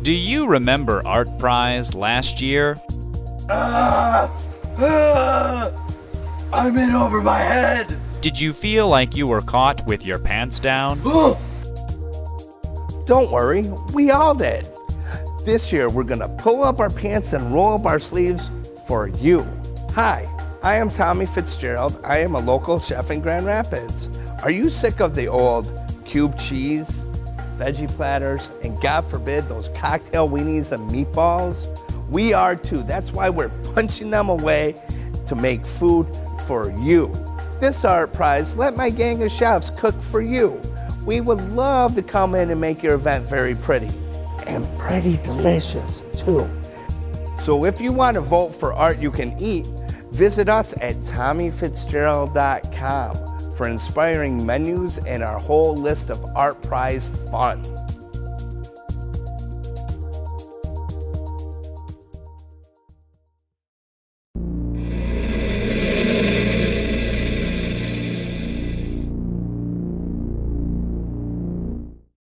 Do you remember Art Prize last year? I'm in over my head. Did you feel like you were caught with your pants down? Don't worry, we all did. This year, we're gonna pull up our pants and roll up our sleeves for you. Hi, I am Tommy Fitzgerald. I am a local chef in Grand Rapids. Are you sick of the old cube cheese, veggie platters, and God forbid, those cocktail weenies and meatballs? We are too. That's why we're punching them away to make food for you. This Art Prize, let my gang of chefs cook for you. We would love to come in and make your event very pretty and pretty delicious too. So if you want to vote for art you can eat, visit us at TommyFitzgerald.com for inspiring menus and our whole list of Art Prize fun.